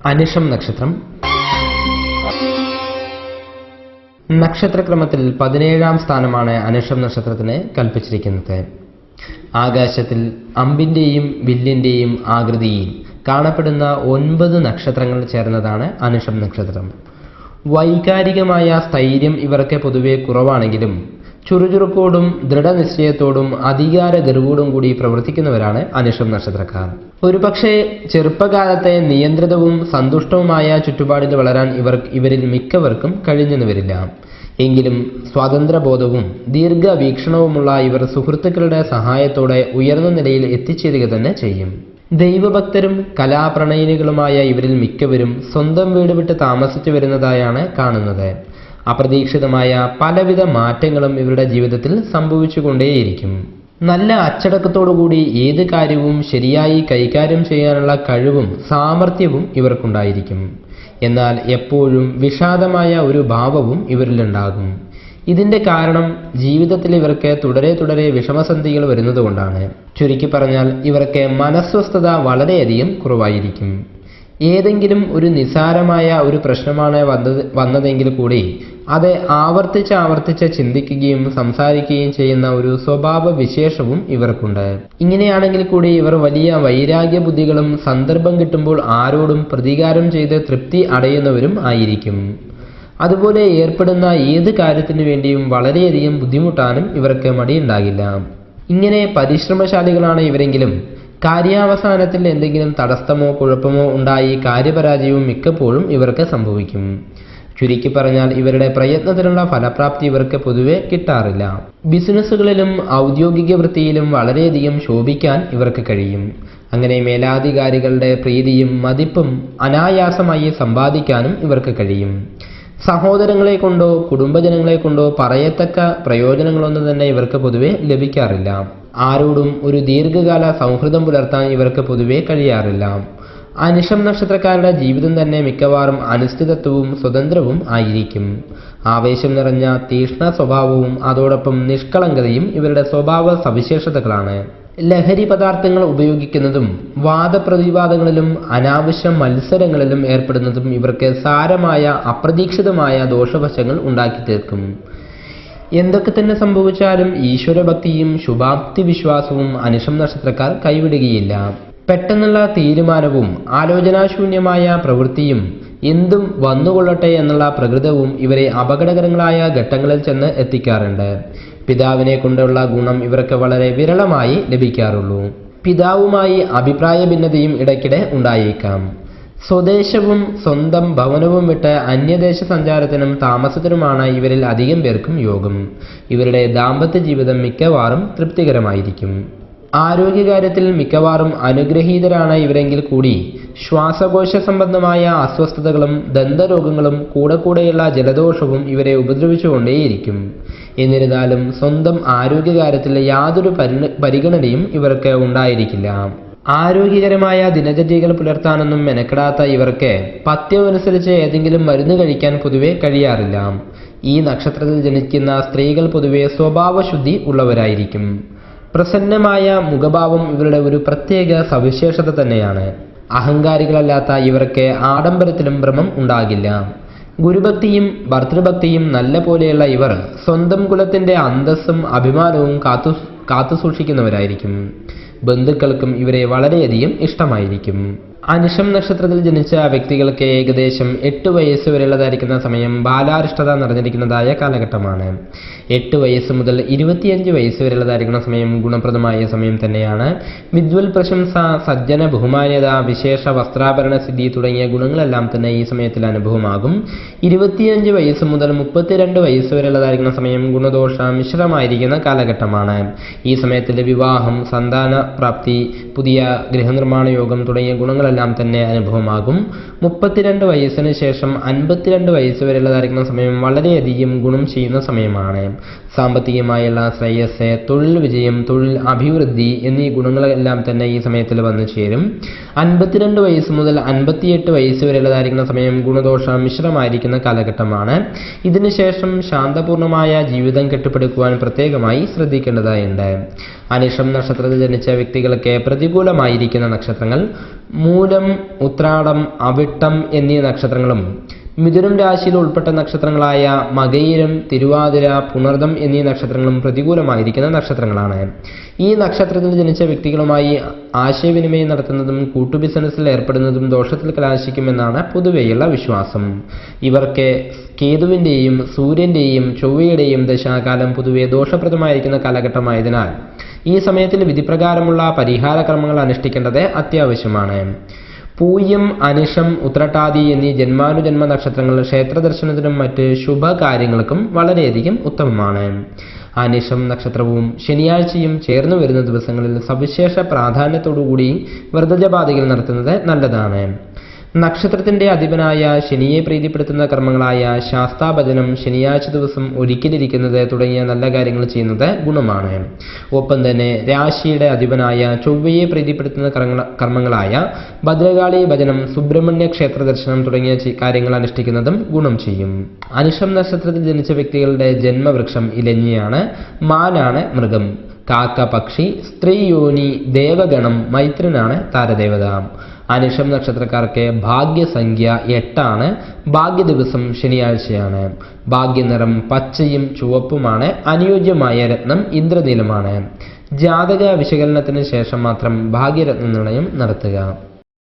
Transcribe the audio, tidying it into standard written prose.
അനിഷം നക്ഷത്രം. നക്ഷത്രക്രമത്തിൽ 17-ാം സ്ഥാനമാണ് അനിഷം നക്ഷത്രത്തിന് കൽപ്പിച്ചിരിക്കുന്നത്. ആകാശത്തിൽ അമ്പിന്റെയും വില്ലിന്റെയും ആകൃതിയിൽ കാണപ്പെടുന്ന 9 നക്ഷത്രങ്ങൾ ചേർന്നതാണ് അനിഷം നക്ഷത്രം. വൈകാരികമായ സ്ഥൈര്യം ഇവർക്ക് പൊതുവെ കുറവാണെങ്കിലും ചുറുചുറുക്കോടും ദൃഢനിശ്ചയത്തോടും അധികാര ഗർവോടും കൂടി പ്രവർത്തിക്കുന്നവരാണ് അനിഷം നക്ഷത്രക്കാർ. ഒരുപക്ഷെ ചെറുപ്പകാലത്തെ നിയന്ത്രിതവും സന്തുഷ്ടവുമായ ചുറ്റുപാടിൽ വളരാൻ ഇവരിൽ മിക്കവർക്കും കഴിഞ്ഞെന്ന് വരില്ല. എങ്കിലും സ്വാതന്ത്ര്യബോധവും ദീർഘവീക്ഷണവുമുള്ള ഇവർ സുഹൃത്തുക്കളുടെ സഹായത്തോടെ ഉയർന്ന നിലയിൽ എത്തിച്ചേരുക തന്നെ ചെയ്യും. ദൈവഭക്തരും കലാപ്രണയിനികളുമായ ഇവരിൽ മിക്കവരും സ്വന്തം വീട് വിട്ട് താമസിച്ചു വരുന്നതായാണ് കാണുന്നത്. അപ്രതീക്ഷിതമായ പലവിധ മാറ്റങ്ങളും ഇവരുടെ ജീവിതത്തിൽ സംഭവിച്ചുകൊണ്ടേയിരിക്കും. നല്ല അച്ചടക്കത്തോടുകൂടി ഏത് കാര്യവും ശരിയായി കൈകാര്യം ചെയ്യാനുള്ള കഴിവും സാമർഥ്യവും ഇവർക്കുണ്ടായിരിക്കും. എന്നാൽ എപ്പോഴും വിഷാദമായ ഒരു ഭാവവും ഇവരിലുണ്ടാകും. ഇതിന്റെ കാരണം ജീവിതത്തിൽ ഇവർക്ക് തുടരെ വിഷമസന്ധികൾ വരുന്നതുകൊണ്ടാണ്. ചുരുക്കി പറഞ്ഞാൽ ഇവർക്ക് മനസ്വസ്ഥത വളരെയധികം കുറവായിരിക്കും. ഏതെങ്കിലും ഒരു നിസാരമായ ഒരു പ്രശ്നമാണ് വന്നതെങ്കിൽ കൂടി അത് ആവർത്തിച്ച് ചിന്തിക്കുകയും സംസാരിക്കുകയും ചെയ്യുന്ന ഒരു സ്വഭാവ വിശേഷവും ഇവർക്കുണ്ട്. ഇങ്ങനെയാണെങ്കിൽ കൂടി ഇവർ വലിയ വൈരാഗ്യ ബുദ്ധികളും സന്ദർഭം കിട്ടുമ്പോൾ ആരോടും പ്രതികാരം ചെയ്ത് തൃപ്തി അടയുന്നവരും ആയിരിക്കും. അതുപോലെ ഏർപ്പെടുന്ന ഏത് കാര്യത്തിനു വേണ്ടിയും വളരെയധികം ബുദ്ധിമുട്ടാനും ഇവർക്ക് മടിയുണ്ടാകില്ല. ഇങ്ങനെ പരിശ്രമശാലികളാണ് ഇവരെങ്കിലും കാര്യാവസാനത്തിൽ എന്തെങ്കിലും തടസ്സമോ കുഴപ്പമോ ഉണ്ടായി കാര്യപരാജയവും മിക്കപ്പോഴും ഇവർക്ക് സംഭവിക്കും. ചുരുക്കി പറഞ്ഞാൽ ഇവരുടെ പ്രയത്നത്തിനുള്ള ഫലപ്രാപ്തി ഇവർക്ക് പൊതുവെ കിട്ടാറില്ല. ബിസിനസ്സുകളിലും ഔദ്യോഗിക വൃത്തിയിലും വളരെയധികം ശോഭിക്കാൻ ഇവർക്ക് കഴിയും. അങ്ങനെ മേലാധികാരികളുടെ പ്രീതിയും മതിപ്പും അനായാസമായി സമ്പാദിക്കാനും ഇവർക്ക് കഴിയും. സഹോദരങ്ങളെ കൊണ്ടോ കുടുംബജനങ്ങളെ കൊണ്ടോ പറയത്തക്ക പ്രയോജനങ്ങളൊന്നും തന്നെ ഇവർക്ക് പൊതുവെ ലഭിക്കാറില്ല. ആരോടും ഒരു ദീർഘകാല സൗഹൃദം പുലർത്താൻ ഇവർക്ക് പൊതുവെ കഴിയാറില്ല. അനിഷം നക്ഷത്രക്കാരുടെ ജീവിതം തന്നെ മിക്കവാറും അനിശ്ചിതത്വവും സ്വതന്ത്രവും ആയിരിക്കും. ആവേശം നിറഞ്ഞ തീക്ഷ്ണ സ്വഭാവവും അതോടൊപ്പം നിഷ്കളങ്കതയും ഇവരുടെ സ്വഭാവ സവിശേഷതകളാണ്. ലഹരി പദാർത്ഥങ്ങൾ ഉപയോഗിക്കുന്നതും വാദപ്രതിവാദങ്ങളിലും അനാവശ്യ മത്സരങ്ങളിലും ഏർപ്പെടുന്നതും ഇവർക്ക് സാരമായ അപ്രതീക്ഷിതമായ ദോഷവശങ്ങൾ ഉണ്ടാക്കി തീർക്കും. എന്തൊക്കെ തന്നെ സംഭവിച്ചാലും ഈശ്വരഭക്തിയും ശുഭാപ്തി വിശ്വാസവും അനിഷം നക്ഷത്രക്കാർ കൈവിടുകയില്ല. പെട്ടെന്നുള്ള തീരുമാനവും ആലോചനാശൂന്യമായ പ്രവൃത്തിയും എന്തും വന്നുകൊള്ളട്ടെ എന്നുള്ള പ്രകൃതവും ഇവരെ അപകടകരങ്ങളായ ഘട്ടങ്ങളിൽ ചെന്ന് എത്തിക്കാറുണ്ട്. പിതാവിനെ കൊണ്ടുള്ള ഗുണം ഇവർക്ക് വളരെ വിരളമായി ലഭിക്കാറുള്ളൂ. പിതാവുമായി അഭിപ്രായ ഭിന്നതയും ഇടയ്ക്കിടെ ഉണ്ടായേക്കാം. സ്വദേശവും സ്വന്തം ഭവനവും വിട്ട് അന്യദേശ സഞ്ചാരത്തിനും താമസത്തിനുമാണ് ഇവരിൽ അധികം പേർക്കും യോഗം. ഇവരുടെ ദാമ്പത്യ ജീവിതം മിക്കവാറും തൃപ്തികരമായിരിക്കും. ആരോഗ്യകാര്യത്തിൽ മിക്കവാറും അനുഗ്രഹീതരാണ് ഇവരെങ്കിൽ കൂടി ശ്വാസകോശ സംബന്ധമായ അസ്വസ്ഥതകളും ദന്തരോഗങ്ങളും കൂടെയുള്ള ജലദോഷവും ഇവരെ ഉപദ്രവിച്ചുകൊണ്ടേയിരിക്കും. എന്നിരുന്നാലും സ്വന്തം ആരോഗ്യകാര്യത്തിൽ യാതൊരു പരിഗണനയും ഇവർക്ക് ഉണ്ടായിരിക്കില്ല. ആരോഗ്യകരമായ ദിനചര്യകൾ പുലർത്താനൊന്നും മെനക്കെടാത്ത ഇവർക്ക് പഥ്യമനുസരിച്ച് ഏതെങ്കിലും മരുന്ന് കഴിക്കാൻ പൊതുവെ കഴിയാറില്ല. ഈ നക്ഷത്രത്തിൽ ജനിക്കുന്ന സ്ത്രീകൾ പൊതുവെ സ്വഭാവശുദ്ധി ഉള്ളവരായിരിക്കും. പ്രസന്നമായ മുഖഭാവം ഇവരുടെ ഒരു പ്രത്യേക സവിശേഷത തന്നെയാണ്. അഹങ്കാരികളല്ലാത്ത ഇവർക്ക് ആഡംബരത്തിലും ഭ്രമം ഉണ്ടാകില്ല. ഗുരുഭക്തിയും ഭർതൃഭക്തിയും നല്ല പോലെയുള്ള ഇവർ സ്വന്തം കുലത്തിന്റെ അന്തസ്സും അഭിമാനവും കാത്തുസൂക്ഷിക്കുന്നവരായിരിക്കും. ബന്ധുക്കൾക്കും ഇവരെ വളരെയധികം ഇഷ്ടമായിരിക്കും. അനിഷം നക്ഷത്രത്തിൽ ജനിച്ച വ്യക്തികൾക്ക് ഏകദേശം 8 വയസ്സ് വരെയുള്ളതായിരിക്കുന്ന സമയം ബാലാരിഷ്ടത നിറഞ്ഞിരിക്കുന്നതായ കാലഘട്ടമാണ്. 8 വയസ്സ് മുതൽ 25 വയസ്സ് വരെയുള്ളതായിരിക്കുന്ന സമയം ഗുണപ്രദമായ സമയം തന്നെയാണ്. വിദ്വൽ പ്രശംസ, സജ്ജന ബഹുമാന്യത, വിശേഷ വസ്ത്രാഭരണ സിദ്ധി തുടങ്ങിയ ഗുണങ്ങളെല്ലാം തന്നെ ഈ സമയത്തിൽ അനുഭവമാകും. 25 വയസ്സ് മുതൽ 32 വയസ്സ് വരെയുള്ളതായിരിക്കുന്ന സമയം ഗുണദോഷ മിശ്രമായിരിക്കുന്ന കാലഘട്ടമാണ്. ഈ സമയത്തിൽ വിവാഹം, സന്താന പ്രാപ്തി, പുതിയ ഗൃഹനിർമ്മാണ യോഗം തുടങ്ങിയ ഗുണങ്ങളെല്ലാം തന്നെ അനുഭവമാകും. 32 വയസ്സിന് ശേഷം 52 വയസ്സ് വരെയുള്ളതായിരിക്കുന്ന സമയം വളരെയധികം ഗുണം ചെയ്യുന്ന സമയമാണ്. സാമ്പത്തികമായുള്ള ശ്രേയസ്, തൊഴിൽ വിജയം, തൊഴിൽ അഭിവൃദ്ധി എന്നീ ഗുണങ്ങളെല്ലാം തന്നെ ഈ സമയത്തിൽ വന്നു ചേരും. 52 വയസ്സ് മുതൽ 58 വയസ്സ് വരെയുള്ളതായിരിക്കുന്ന സമയം ഗുണദോഷ മിശ്രമായിരിക്കുന്ന കാലഘട്ടമാണ്. ഇതിനുശേഷം ശാന്തപൂർണമായ ജീവിതം കെട്ടിപ്പടുക്കുവാൻ പ്രത്യേകമായി ശ്രദ്ധിക്കേണ്ടതായുണ്ട്. അനിഷം നക്ഷത്രത്തിൽ ജനിച്ച വ്യക്തികൾക്ക് പ്രതികൂലമായിരിക്കുന്ന നക്ഷത്രങ്ങൾ മൂലം, ഉത്രാടം, അവിട്ടം എന്നീ നക്ഷത്രങ്ങളും മിഥുനം രാശിയിൽ ഉൾപ്പെട്ട നക്ഷത്രങ്ങളായ മകയിരം, തിരുവാതിര, പുണർദം എന്നീ നക്ഷത്രങ്ങളും പ്രതികൂലമായിരിക്കുന്ന നക്ഷത്രങ്ങളാണ്. ഈ നക്ഷത്രത്തിൽ ജനിച്ച വ്യക്തികളുമായി ആശയവിനിമയം നടത്തുന്നതും ബിസിനസ്സിൽ ഏർപ്പെടുന്നതും ദോഷത്തിൽ കലാശിക്കുമെന്നാണ് പൊതുവെയുള്ള വിശ്വാസം. ഇവർക്ക് കേതുവിൻ്റെയും സൂര്യൻ്റെയും ചൊവ്വയുടെയും ദശാകാലം പൊതുവെ ദോഷപ്രദമായിരിക്കുന്ന കാലഘട്ടമായതിനാൽ ഈ സമയത്തിൽ വിധിപ്രകാരമുള്ള പരിഹാര കർമ്മങ്ങൾ അനുഷ്ഠിക്കേണ്ടത് അത്യാവശ്യമാണ്. പൂയം, അനിഷം, ഉത്രട്ടാതി എന്നീ ജന്മാനുജന്മ നക്ഷത്രങ്ങൾ ക്ഷേത്രദർശനത്തിനും മറ്റ് ശുഭകാര്യങ്ങൾക്കും വളരെയധികം ഉത്തമമാണ്. അനിഷം നക്ഷത്രവും ശനിയാഴ്ചയും ചേർന്നു വരുന്ന ദിവസങ്ങളിൽ സവിശേഷ പ്രാധാന്യത്തോടുകൂടി വ്രതജപാദികൾ നടത്തുന്നത് നല്ലതാണ്. നക്ഷത്രത്തിന്റെ അധിപനായ ശനിയെ പ്രീതിപ്പെടുത്തുന്ന കർമ്മങ്ങളായ ശാസ്താഭജനം, ശനിയാഴ്ച ദിവസം ഒരിക്കലിരിക്കുന്നത് തുടങ്ങിയ നല്ല കാര്യങ്ങൾ ചെയ്യുന്നത് ഗുണമാണ്. ഒപ്പം തന്നെ രാശിയുടെ അധിപനായ ചൊവ്വയെ പ്രീതിപ്പെടുത്തുന്ന കർമ്മങ്ങളായ ഭദ്രകാളി ഭജനം, സുബ്രഹ്മണ്യ ക്ഷേത്ര ദർശനം തുടങ്ങിയ കാര്യങ്ങൾ അനുഷ്ഠിക്കുന്നതും ഗുണം ചെയ്യും. അനിഷം നക്ഷത്രത്തിൽ ജനിച്ച വ്യക്തികളുടെ ജന്മവൃക്ഷം ഇലഞ്ഞിയാണ്. മാനാണ് മൃഗം. കാക്ക പക്ഷി, സ്ത്രീ യോനി, ദേവഗണം, മൈത്രനാണ് താരദേവത. അനിഷം നക്ഷത്രക്കാർക്ക് ഭാഗ്യസംഖ്യ 8 ഭാഗ്യ ദിവസം ശനിയാഴ്ചയാണ്. ഭാഗ്യനിറം പച്ചയും ചുവപ്പുമാണ്. അനുയോജ്യമായ രത്നം ഇന്ദ്രനീലമാണ്. ജാതക വിശകലനത്തിന് ശേഷം മാത്രം ഭാഗ്യരത്ന നിർണയം നടത്തുക.